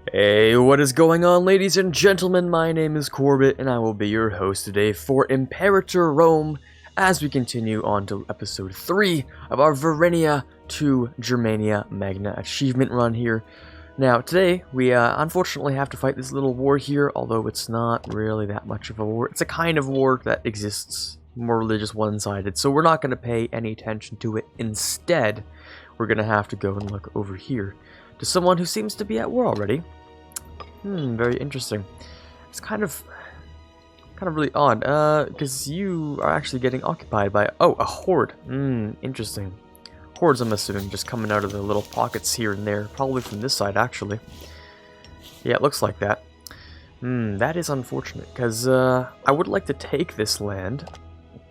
Hey, what is going on, ladies and gentlemen? My name is Quarbit, and I will be your host today for Imperator Rome as we continue on to episode 3 of our Verenia to Germania Magna achievement run here. Now, today, we unfortunately have to fight this little war here, although it's not really that much of a war. It's a kind of war that exists, more really just one-sided, so we're not going to pay any attention to it. Instead, we're going to have to go and look over here to someone who seems to be at war already. Very interesting. It's kind of really odd, because you are actually getting occupied by, a horde. Interesting. Hordes, I'm assuming, just coming out of the little pockets here and there, probably from this side, actually. Yeah, it looks like that. That is unfortunate, because, I would like to take this land.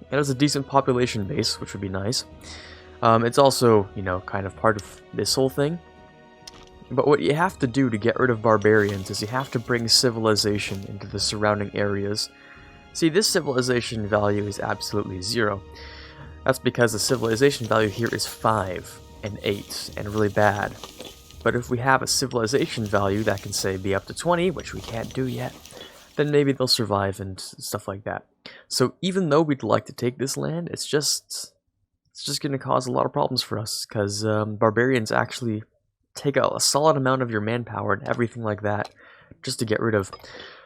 It has a decent population base, which would be nice. It's also, you know, kind of part of this whole thing. But what you have to do to get rid of barbarians is you have to bring civilization into the surrounding areas. See, this civilization value is absolutely 0. That's because the civilization value here is 5 and 8 and really bad. But if we have a civilization value that can, say, be up to 20, which we can't do yet, then maybe they'll survive and stuff like that. So even though we'd like to take this land, it's just going to cause a lot of problems for us, because barbarians actually take a solid amount of your manpower and everything like that just to get rid of.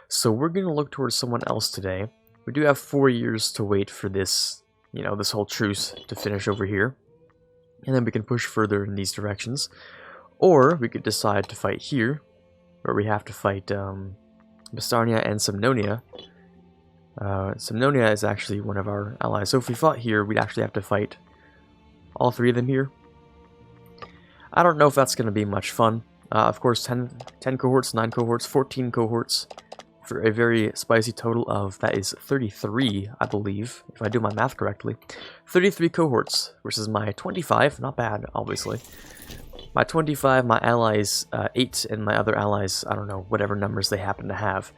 So we're going to look towards someone else today. We do have 4 years to wait for this, you know, this whole truce to finish over here. And then we can push further in these directions. Or we could decide to fight here, where we have to fight Bastarnia and Semnonia. Semnonia is actually one of our allies. So if we fought here, we'd actually have to fight all 3 of them here. I don't know if that's going to be much fun. Of course, 10 cohorts, 9 cohorts, 14 cohorts, for a very spicy total of, that is 33, I believe, if I do my math correctly. 33 cohorts versus my 25, not bad, obviously. My 25, my allies 8, and my other allies, I don't know, whatever numbers they happen to have.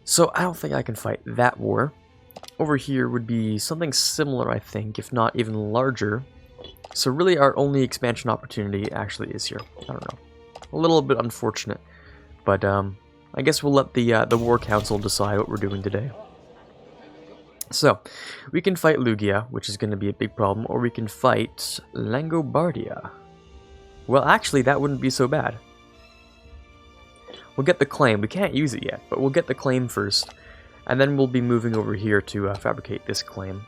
So I don't think I can fight that war. Over here would be something similar, I think, if not even larger. So really our only expansion opportunity actually is here. I don't know. A little bit unfortunate. But I guess we'll let the War Council decide what we're doing today. So, we can fight Lugia, which is going to be a big problem, or we can fight Langobardia. Well, actually, that wouldn't be so bad. We'll get the claim. We can't use it yet, but we'll get the claim first. And then we'll be moving over here to fabricate this claim.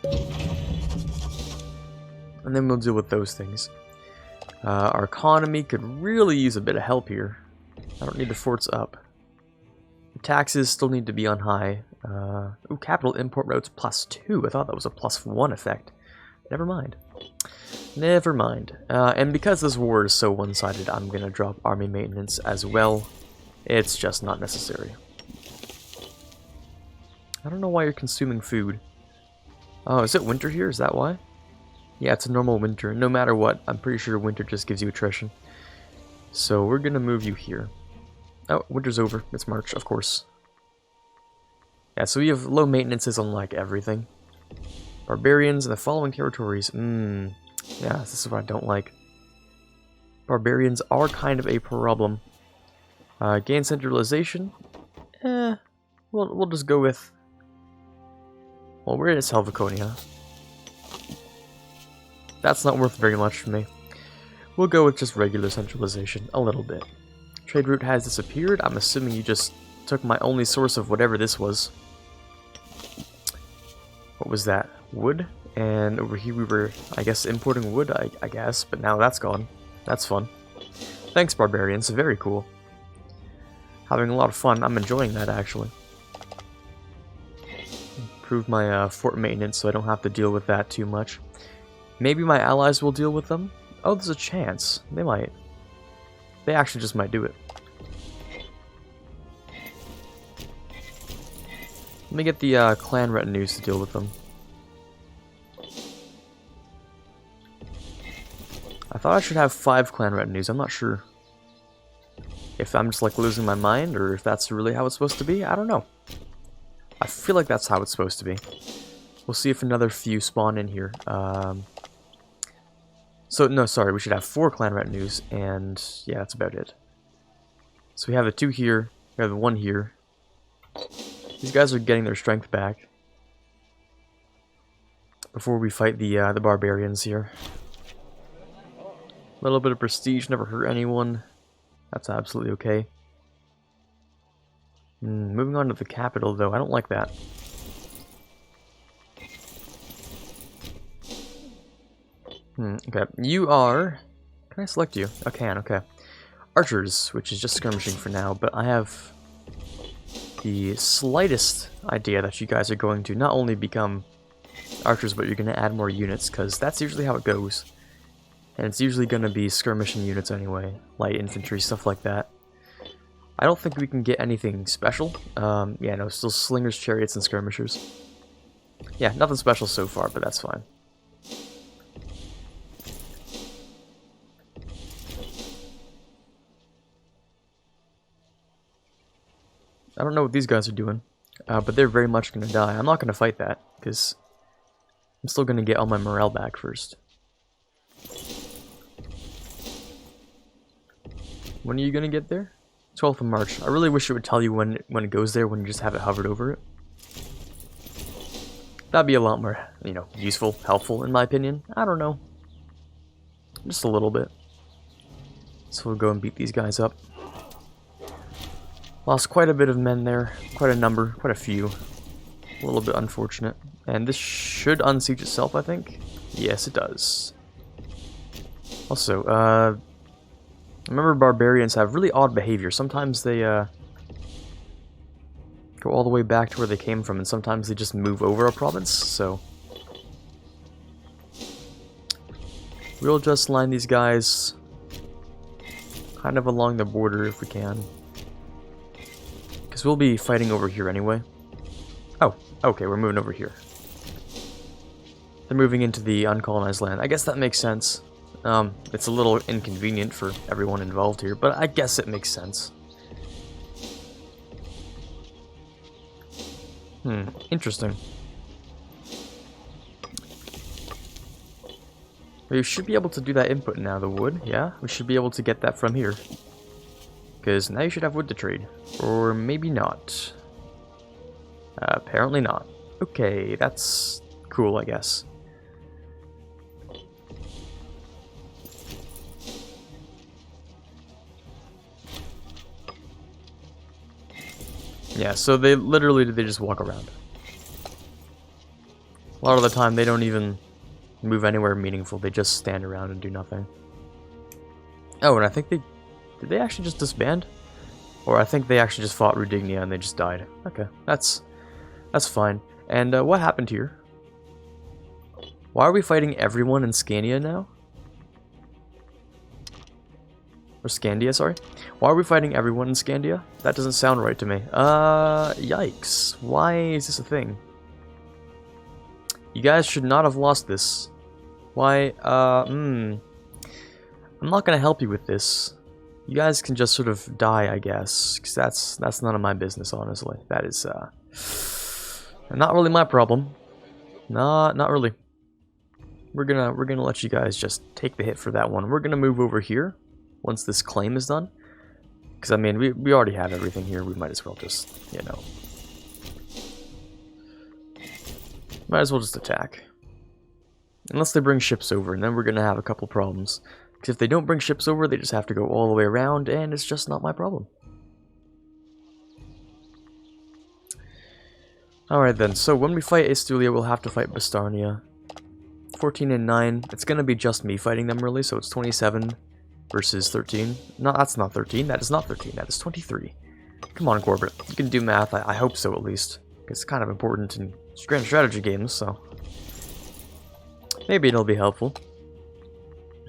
And then we'll deal with those things. Our economy could really use a bit of help here. I don't need the forts up. The taxes still need to be on high. Ooh, capital import routes +2. I thought that was a +1 effect. Never mind. Never mind. And because this war is so one-sided, I'm going to drop army maintenance as well. It's just not necessary. I don't know why you're consuming food. Oh, is it winter here? Is that why? Yeah, it's a normal winter. No matter what, I'm pretty sure winter just gives you attrition. So we're going to move you here. Oh, winter's over. It's March, of course. Yeah, so we have low maintenances on, like, everything. Barbarians in the following territories. Yeah, this is what I don't like. Barbarians are kind of a problem. Gain centralization. We'll just go with... Well, we're in Helveconia. That's not worth very much for me. We'll go with just regular centralization, a little bit. Trade route has disappeared. I'm assuming you just took my only source of whatever this was. What was that? Wood? And over here we were, I guess, importing wood, I guess, but now that's gone. That's fun. Thanks, barbarians. Very cool. Having a lot of fun. I'm enjoying that, actually. Improve my fort maintenance so I don't have to deal with that too much. Maybe my allies will deal with them. Oh, there's a chance. They might. They actually just might do it. Let me get the clan retinues to deal with them. I thought I should have 5 clan retinues. I'm not sure if I'm just like losing my mind or if that's really how it's supposed to be. I don't know. I feel like that's how it's supposed to be. We'll see if another few spawn in here. So, no, sorry, we should have 4 clan retinues, and yeah, that's about it. So we have the 2 here, we have the 1 here. These guys are getting their strength back before we fight the barbarians here. A little bit of prestige never hurt anyone. That's absolutely okay. Moving on to the capital, though, I don't like that. Okay, you are... Can I select you? I can, okay. Archers, which is just skirmishing for now, but I have the slightest idea that you guys are going to not only become archers, but you're going to add more units, because that's usually how it goes. And it's usually going to be skirmishing units anyway, light infantry, stuff like that. I don't think we can get anything special. Yeah, no, still slingers, chariots, and skirmishers. Yeah, nothing special so far, but that's fine. I don't know what these guys are doing, but they're very much going to die. I'm not going to fight that, because I'm still going to get all my morale back first. When are you going to get there? 12th of March. I really wish it would tell you when it goes there, when you just have it hovered over it. That'd be a lot more, you know, useful, helpful, in my opinion. I don't know. Just a little bit. So we'll go and beat these guys up. Lost quite a bit of men there. Quite a number. Quite a few. A little bit unfortunate. And this should unsiege itself, I think. Yes, it does. Also, remember barbarians have really odd behavior. Sometimes they go all the way back to where they came from, and sometimes they just move over a province, so... We'll just line these guys kind of along the border if we can. Because we'll be fighting over here anyway. Oh, okay, we're moving over here. They're moving into the uncolonized land. I guess that makes sense. It's a little inconvenient for everyone involved here, but I guess it makes sense. Interesting. We should be able to do that input now, the wood, yeah? We should be able to get that from here. Because now you should have wood to trade. Or maybe not. Apparently not. Okay, that's cool, I guess. Yeah, so they just walk around. A lot of the time they don't even move anywhere meaningful, they just stand around and do nothing. Oh, and I think did they actually just disband? Or I think they actually just fought Rudignia and they just died. Okay, that's fine. And what happened here? Why are we fighting everyone in Scania now? Or Scandia, sorry. Why are we fighting everyone in Scandia? That doesn't sound right to me. Yikes. Why is this a thing? You guys should not have lost this. Why, I'm not gonna help you with this. You guys can just sort of die, I guess. Because that's none of my business, honestly. That is, not really my problem. Not really. We're gonna let you guys just take the hit for that one. We're gonna move over here once this claim is done. Because, I mean, we already have everything here. We might as well just, you know... Might as well just attack. Unless they bring ships over, and then we're going to have a couple problems. Because if they don't bring ships over, they just have to go all the way around, and it's just not my problem. Alright then, so when we fight Astulia, we'll have to fight Bastarnia. 14 and 9. It's going to be just me fighting them, really, so it's 27 versus 13. No, that's not 13. That is not 13. That is 23. Come on, Quarbit. You can do math. I hope so, at least. It's kind of important in grand strategy games, so... Maybe it'll be helpful.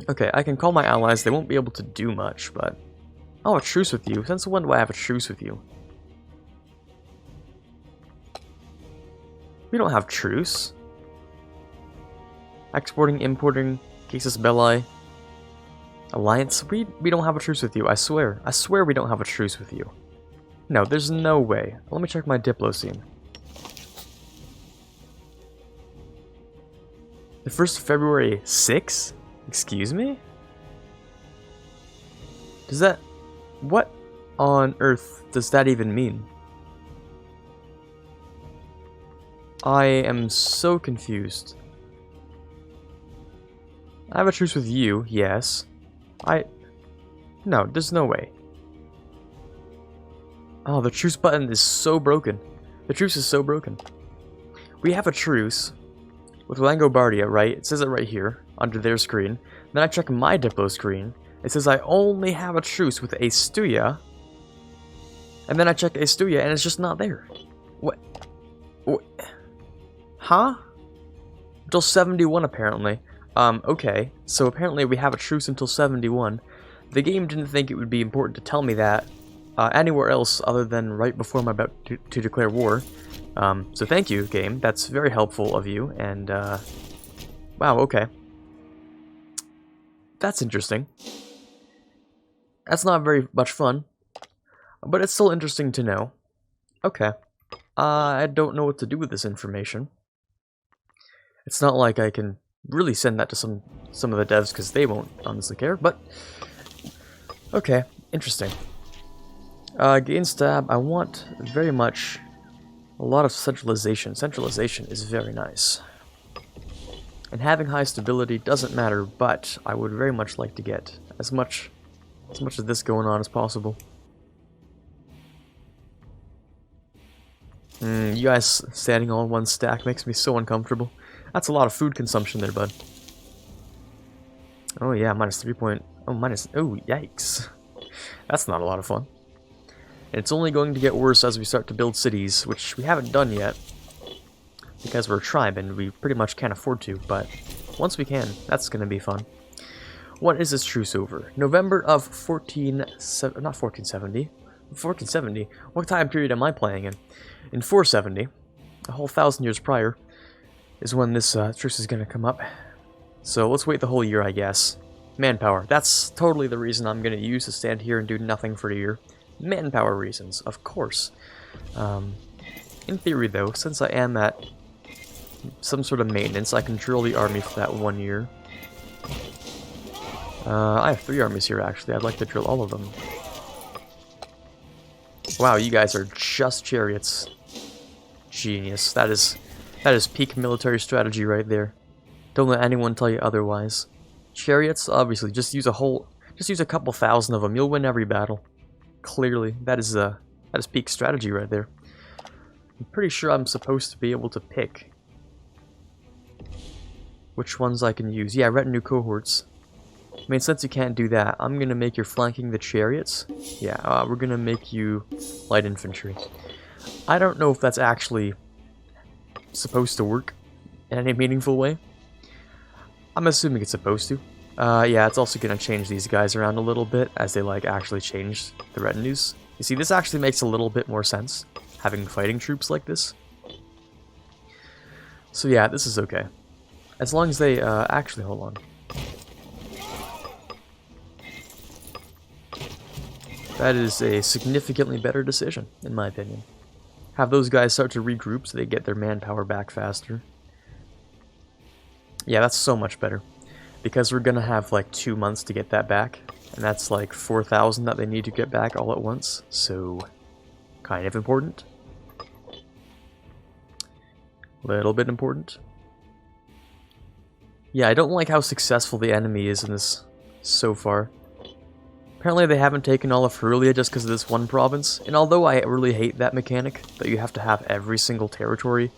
Okay, I can call my allies. They won't be able to do much, but... Oh, a truce with you. Since when do I have a truce with you? We don't have truce. Exporting, importing, casus belli. Alliance? We don't have a truce with you, I swear. I swear we don't have a truce with you. No, there's no way. Let me check my Diplo scene. The 1st of February 6? Excuse me? Does that... What? on earth does that even mean? I am so confused. I have a truce with you, yes. No, there's no way. Oh, the truce button is so broken. The truce is so broken. We have a truce with Langobardia, right? It says it right here, under their screen. Then I check my Diplo screen. It says I only have a truce with Astuya. And then I check Astuya, and it's just not there. What? Huh? Until 71, apparently. Okay. So apparently we have a truce until 71. The game didn't think it would be important to tell me that anywhere else other than right before I'm about to declare war. So thank you, game. That's very helpful of you, and, wow, okay. That's interesting. That's not very much fun, but it's still interesting to know. Okay. I don't know what to do with this information. It's not like I can really send that to some of the devs, because they won't honestly care, but... Okay, interesting. Gain stab, I want very much a lot of centralization. Centralization is very nice. And having high stability doesn't matter, but I would very much like to get as much of this going on as possible. You guys standing all in one stack makes me so uncomfortable. That's a lot of food consumption there, bud. Oh yeah, minus 3 point... Oh, minus... Oh, yikes. That's not a lot of fun. And it's only going to get worse as we start to build cities, which we haven't done yet. Because we're a tribe and we pretty much can't afford to, but once we can, that's going to be fun. What is this truce over? November of 1470. What time period am I playing in? In 470, a whole 1,000 years prior, is when this truce is going to come up. So let's wait the whole year, I guess. Manpower. That's totally the reason I'm going to use to stand here and do nothing for a year. Manpower reasons, of course. In theory, though, since I am at some sort of maintenance, I can drill the army for that 1 year. I have 3 armies here, actually. I'd like to drill all of them. Wow, you guys are just chariots. Genius. That is peak military strategy right there. Don't let anyone tell you otherwise. Chariots, obviously, just use a couple thousand of them. You'll win every battle. Clearly, that is peak strategy right there. I'm pretty sure I'm supposed to be able to pick which ones I can use. Yeah, retinue cohorts. I mean, since you can't do that, I'm gonna make your flanking the chariots. Yeah, we're gonna make you light infantry. I don't know if that's actually supposed to work in any meaningful way. I'm assuming it's supposed to. Yeah, it's also gonna change these guys around a little bit as they, like, actually change the retinues. You see, this actually makes a little bit more sense, having fighting troops like this. So yeah, this is okay. As long as they, actually, hold on. That is a significantly better decision, in my opinion. Have those guys start to regroup so they get their manpower back faster. Yeah, that's so much better. Because we're gonna have like 2 months to get that back. And that's like 4,000 that they need to get back all at once. So, kind of important. Little bit important. Yeah, I don't like how successful the enemy is in this so far. Apparently they haven't taken all of Herulia just because of this one province, and although I really hate that mechanic, that you have to have every single territory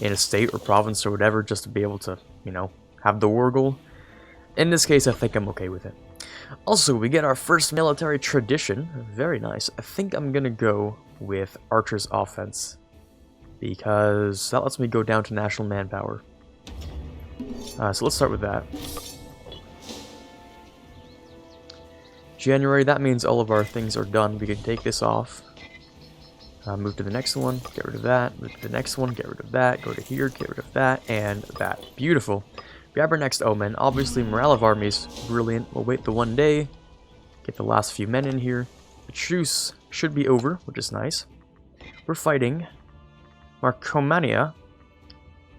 in a state or province or whatever just to be able to, you know, have the war goal, in this case I think I'm okay with it. Also, we get our first military tradition, very nice. I think I'm gonna go with Archer's Offense, because that lets me go down to national manpower. So let's start with that. January, that means all of our things are done. We can take this off. Move to the next one, get rid of that. Move to the next one, get rid of that. Go to here, get rid of that, and that. Beautiful. Grab our next omen. Obviously, morale of armies, brilliant. We'll wait the 1 day. Get the last few men in here. The truce should be over, which is nice. We're fighting Marcomania,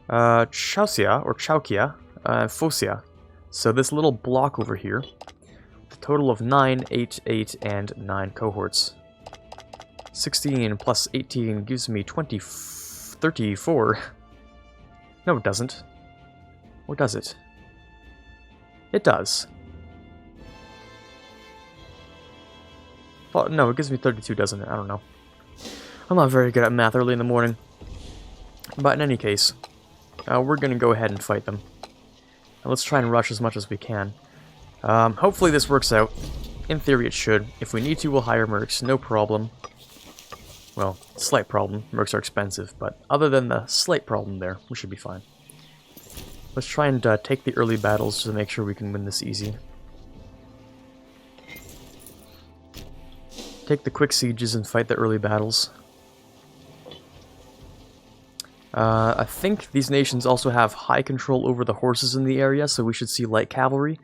Chausia, or Chaukia, Focia. So this little block over here. Total of 9, 8, 8, and 9 cohorts. 16 plus 18 gives me 34. No, it doesn't. Or does it? It does. Well, no, it gives me 32, doesn't it? I don't know. I'm not very good at math early in the morning. But in any case, we're going to go ahead and fight them. And let's try and rush as much as we can. Hopefully this works out. In theory it should. If we need to, we'll hire mercs, no problem. Well, slight problem. Mercs are expensive, but other than the slight problem there, we should be fine. Let's try and take the early battles to make sure we can win this easy. Take the quick sieges and fight the early battles. I think these nations also have high control over the horses in the area, so we should see light cavalry.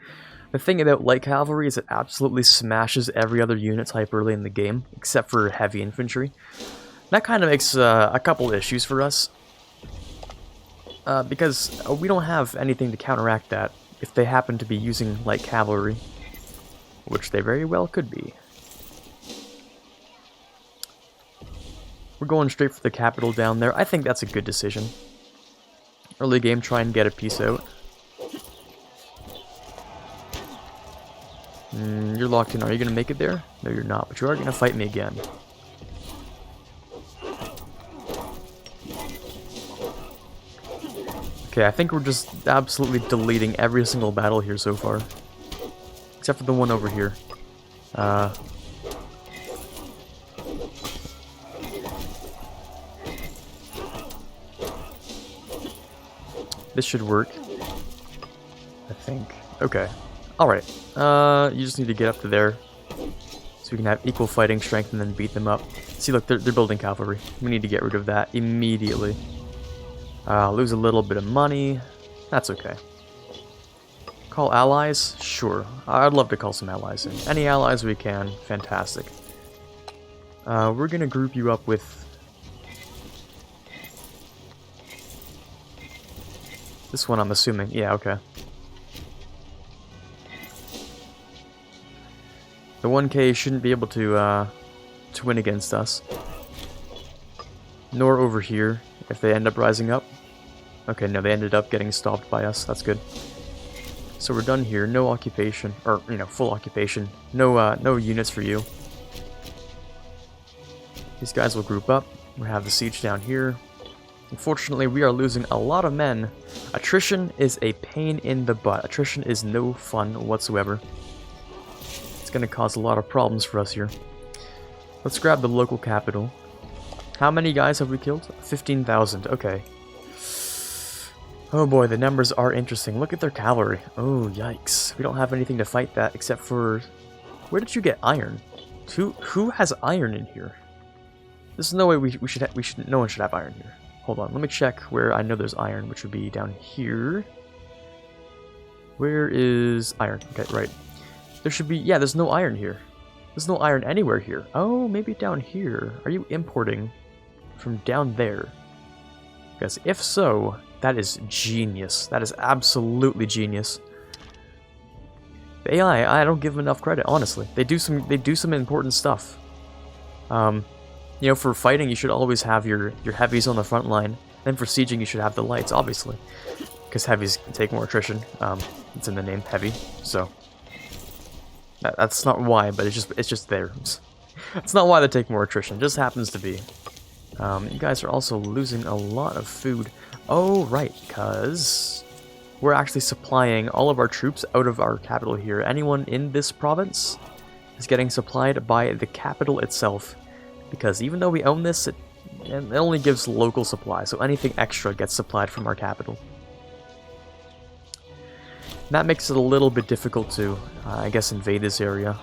The thing about light cavalry is it absolutely smashes every other unit type early in the game, except for heavy infantry. That kind of makes a couple issues for us, because we don't have anything to counteract that if they happen to be using light cavalry, which they very well could be. We're going straight for the capital down there. I think that's a good decision. Early game, try and get a piece out. You're locked in. Are you going to make it there? No, you're not, but you are going to fight me again. Okay, I think we're just absolutely deleting every single battle here so far. Except for the one over here. This should work, I think. Okay. Alright. You just need to get up to there, so we can have equal fighting strength and then beat them up. See, look, they're building cavalry. We need to get rid of that immediately. Lose a little bit of money. That's okay. Call allies? Sure. I'd love to call some allies in. Any allies we can. Fantastic. We're gonna group you up with... this one, I'm assuming. Yeah, okay. The 1K shouldn't be able to win against us. Nor over here, if they end up rising up. Okay, no, they ended up getting stopped by us. That's good. So we're done here. No occupation, or, you know, full occupation. No units for you. These guys will group up. We have the siege down here. Unfortunately, we are losing a lot of men. Attrition is a pain in the butt. Attrition is no fun whatsoever. It's going to cause a lot of problems for us here. Let's grab the local capital. How many guys have we killed? 15,000. Okay. Oh boy, the numbers are interesting. Look at their cavalry. Oh, yikes. We don't have anything to fight that except for... where did you get iron? Who has iron in here? There's no way no one should have iron here. Hold on, let me check where I know there's iron, which would be down here. Where is iron? Okay, right. There should be... yeah, there's no iron here. There's no iron anywhere here. Oh, maybe down here. Are you importing from down there? Because if so, that is genius. That is absolutely genius. The AI, I don't give them enough credit, honestly. They do some important stuff. You know, for fighting, you should always have your heavies on the front line. Then for sieging, you should have the lights, obviously, because heavies take more attrition. It's in the name, heavy. So that's not why, but it's just there. It's not why they take more attrition. It just happens to be. You guys are also losing a lot of food. Oh, right, because we're actually supplying all of our troops out of our capital here. Anyone in this province is getting supplied by the capital itself. Because even though we own this, it only gives local supply, so anything extra gets supplied from our capital. That makes it a little bit difficult to, I guess, invade this area.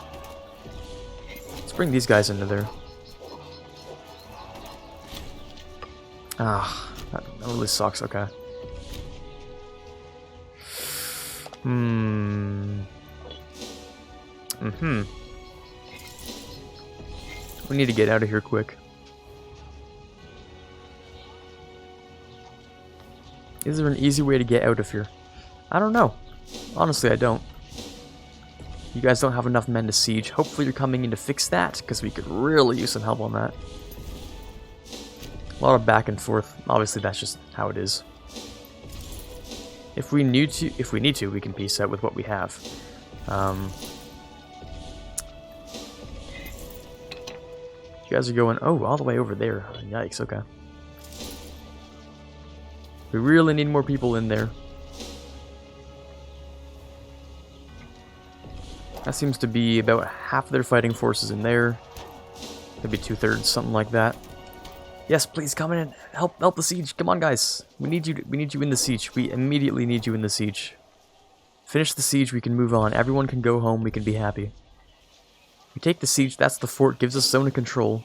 Let's bring these guys into there. Ah, that really sucks, okay. We need to get out of here quick. Is there an easy way to get out of here? I don't know. Honestly, I don't. You guys don't have enough men to siege. Hopefully you're coming in to fix that, because we could really use some help on that. A lot of back and forth. Obviously, that's just how it is. If we need to, we can peace out with what we have. You guys are going, oh, all the way over there. Yikes, okay. We really need more people in there. That seems to be about half their fighting forces in there. Maybe 2/3, something like that. Yes, please come in and help the siege. Come on, guys. We need you in the siege. We immediately need you in the siege. Finish the siege, we can move on. Everyone can go home, we can be happy. We take the siege, that's the fort, gives us zone of control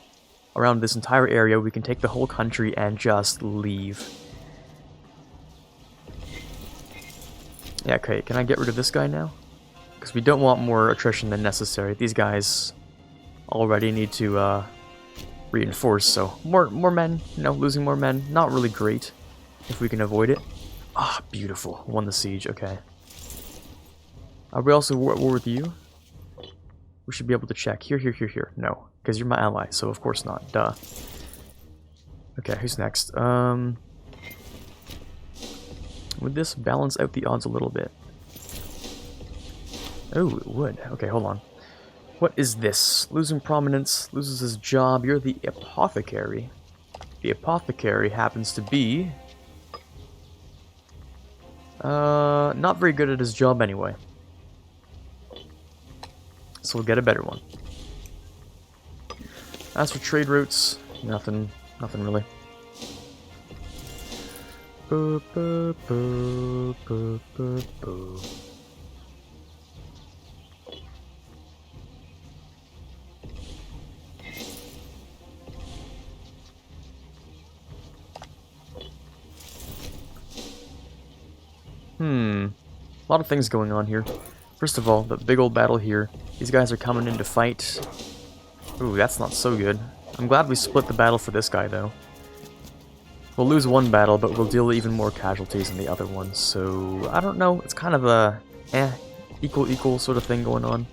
around this entire area. We can take the whole country and just leave. Yeah, okay, can I get rid of this guy now? Because we don't want more attrition than necessary. These guys already need to reinforce, so more men, you know, losing more men, not really great if we can avoid it. Ah, beautiful. Won the siege, okay. Are we also at war with you? We should be able to check. Here. No, because you're my ally, so of course not. Duh. Okay, who's next? Would this balance out the odds a little bit? Oh, it would. Okay, hold on. What is this? Losing prominence, loses his job. You're the apothecary. The apothecary happens to be... not very good at his job anyway. So we'll get a better one. As for trade routes, nothing really. A lot of things going on here. First of all, the big old battle here. These guys are coming in to fight. Ooh, that's not so good. I'm glad we split the battle for this guy, though. We'll lose one battle, but we'll deal even more casualties in the other one, so... I don't know, it's kind of a... equal sort of thing going on.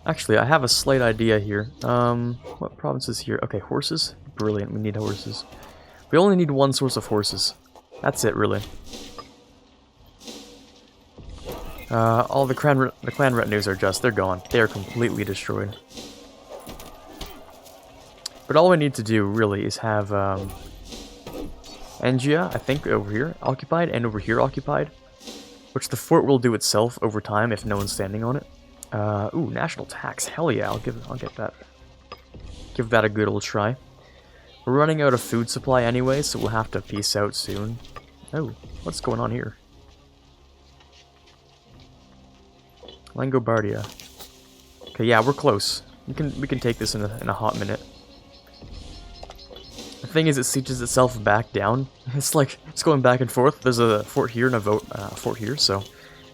Actually, I have a slight idea here. What province is here? Okay, horses? Brilliant, we need horses. We only need one source of horses. That's it, really. All the clan retinues are just, they're gone. They're completely destroyed. But all we need to do, really, is have, Engia, I think, over here, occupied, and over here occupied. Which the fort will do itself over time if no one's standing on it. Ooh, national tax, hell yeah, I'll get that. Give that a good old try. We're running out of food supply anyway, so we'll have to peace out soon. Oh, what's going on here? Langobardia. Okay, yeah, we're close. We can take this in a hot minute. The thing is, it sieges itself back down. It's like it's going back and forth. There's a fort here and a fort here, so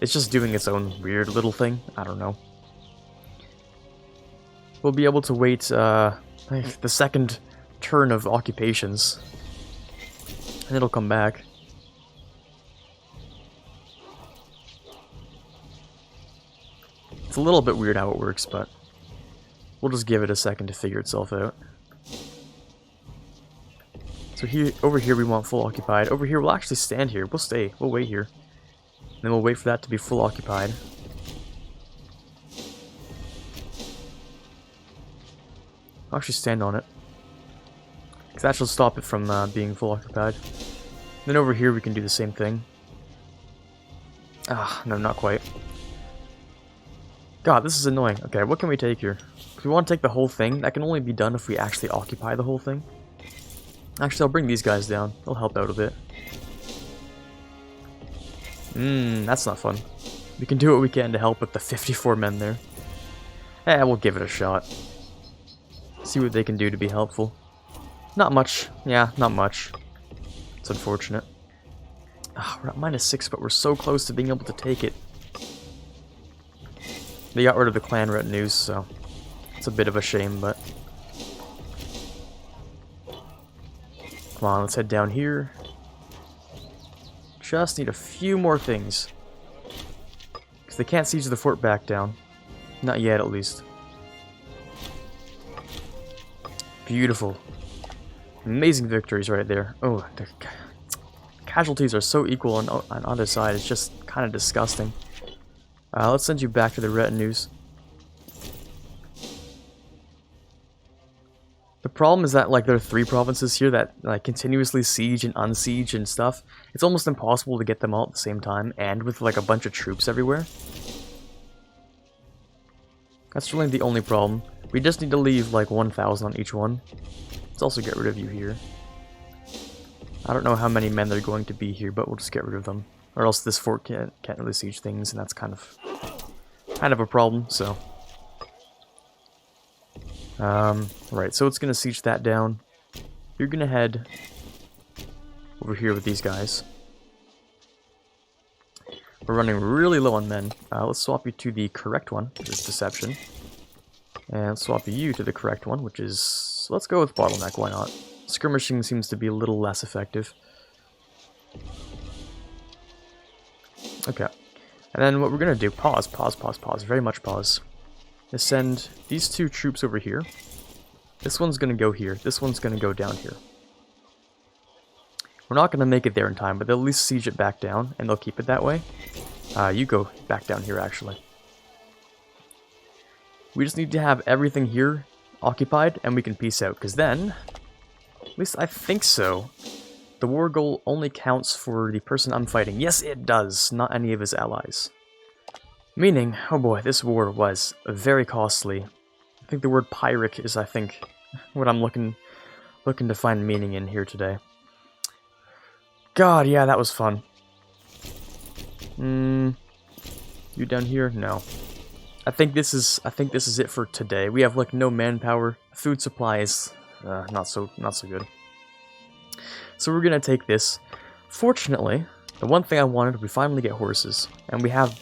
it's just doing its own weird little thing. I don't know. We'll be able to wait like the second turn of occupations, and it'll come back. It's a little bit weird how it works, but we'll just give it a second to figure itself out. So here, over here we want full occupied. Over here we'll actually stand here. We'll stay. We'll wait here. And then we'll wait for that to be full occupied. I'll actually stand on it, because that should stop it from being full occupied. Then over here we can do the same thing. Ah, no, not quite. God, this is annoying. Okay, what can we take here? If we want to take the whole thing, that can only be done if we actually occupy the whole thing. Actually, I'll bring these guys down. They'll help out a bit. That's not fun. We can do what we can to help with the 54 men there. Eh, we'll give it a shot. See what they can do to be helpful. Not much. Yeah, not much. It's unfortunate. Ah, we're at -6, but we're so close to being able to take it. They got rid of the clan retinues, so it's a bit of a shame, but... Come on, let's head down here. Just need a few more things. Because they can't siege the fort back down. Not yet, at least. Beautiful. Amazing victories right there. Oh, the casualties are so equal on either side. It's just kind of disgusting. Let's send you back to the retinues. The problem is that, like, there are 3 provinces here that, like, continuously siege and unsiege and stuff. It's almost impossible to get them all at the same time, and with, like, a bunch of troops everywhere. That's really the only problem. We just need to leave, like, 1,000 on each one. Let's also get rid of you here. I don't know how many men there are going to be here, but we'll just get rid of them. Or else this fort can't really siege things, and that's kind of a problem, so... right, so it's gonna siege that down. You're gonna head over here with these guys. We're running really low on men. Let's swap you to the correct one, which is deception. And swap you to the correct one, which is... let's go with bottleneck, why not? Skirmishing seems to be a little less effective. Okay. And then what we're gonna do, pause, very much pause. Is send these 2 troops over here. This one's gonna go here. This one's gonna go down here. We're not gonna make it there in time, but they'll at least siege it back down, and they'll keep it that way. You go back down here, actually. We just need to have everything here occupied, and we can peace out, because then, at least I think so, the war goal only counts for the person I'm fighting. Yes, it does, not any of his allies. Meaning, oh boy, this war was very costly. I think the word Pyrrhic is, I think, what I'm looking to find meaning in here today. God, yeah, that was fun. You down here? No. I think this is it for today. We have like no manpower. Food supply is not so good. So we're gonna take this. Fortunately, the one thing I wanted, we finally get horses, and we have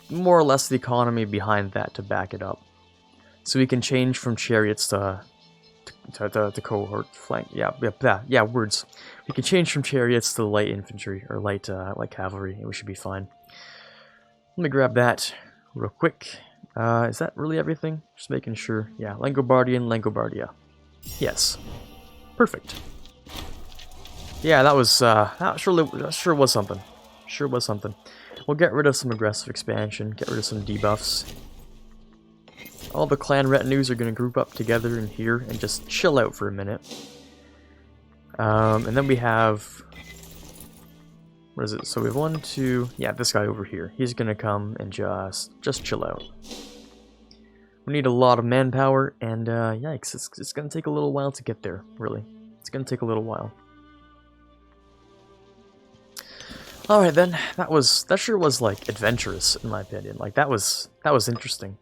more or less the economy behind that to back it up. So we can change from chariots to cohort flank. Yeah, words. We can change from chariots to light infantry or light cavalry, and we should be fine. Let me grab that real quick. Is that really everything? Just making sure. Yeah, Langobardia. Yes. Perfect. Yeah, that was that sure was something. Sure was something. We'll get rid of some aggressive expansion, get rid of some debuffs. All the clan retinues are going to group up together in here and just chill out for a minute. And then we have... what is it? So we have 1, 2... yeah, this guy over here. He's going to come and just chill out. We need a lot of manpower, and yikes, it's going to take a little while to get there, really. It's going to take a little while. Alright then, that sure was, like, adventurous, in my opinion. Like, that was interesting.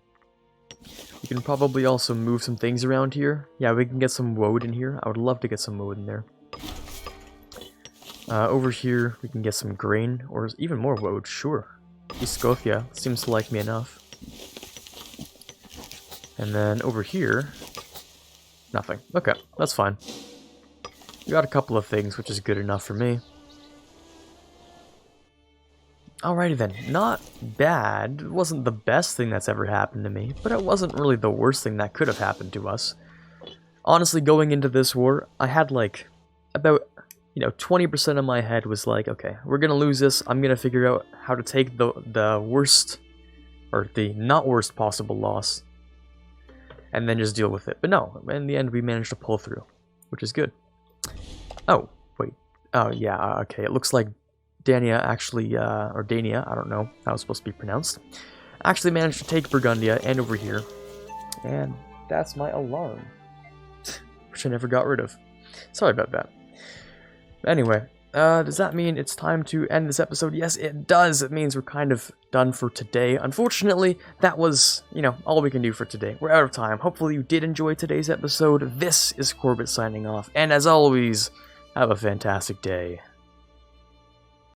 We can probably also move some things around here. Yeah, we can get some woad in here. I would love to get some woad in there. Over here, we can get some grain, or even more woad, sure. Scotia seems to like me enough. And then over here, nothing. Okay, that's fine. We got a couple of things, which is good enough for me. Alrighty then, not bad. It wasn't the best thing that's ever happened to me, but it wasn't really the worst thing that could have happened to us. Honestly, going into this war, I had like, about, 20% of my head was like, okay, we're gonna lose this, I'm gonna figure out how to take the worst, or the not worst possible loss, and then just deal with it. But no, in the end we managed to pull through, which is good. Oh, wait. Oh, yeah, okay, it looks like Dania actually, or Dania, I don't know how it's supposed to be pronounced, actually managed to take Burgundia and over here. And that's my alarm, which I never got rid of. Sorry about that. Anyway, does that mean it's time to end this episode? Yes, it does. It means we're kind of done for today. Unfortunately, that was, all we can do for today. We're out of time. Hopefully you did enjoy today's episode. This is Quarbit signing off. And as always, have a fantastic day.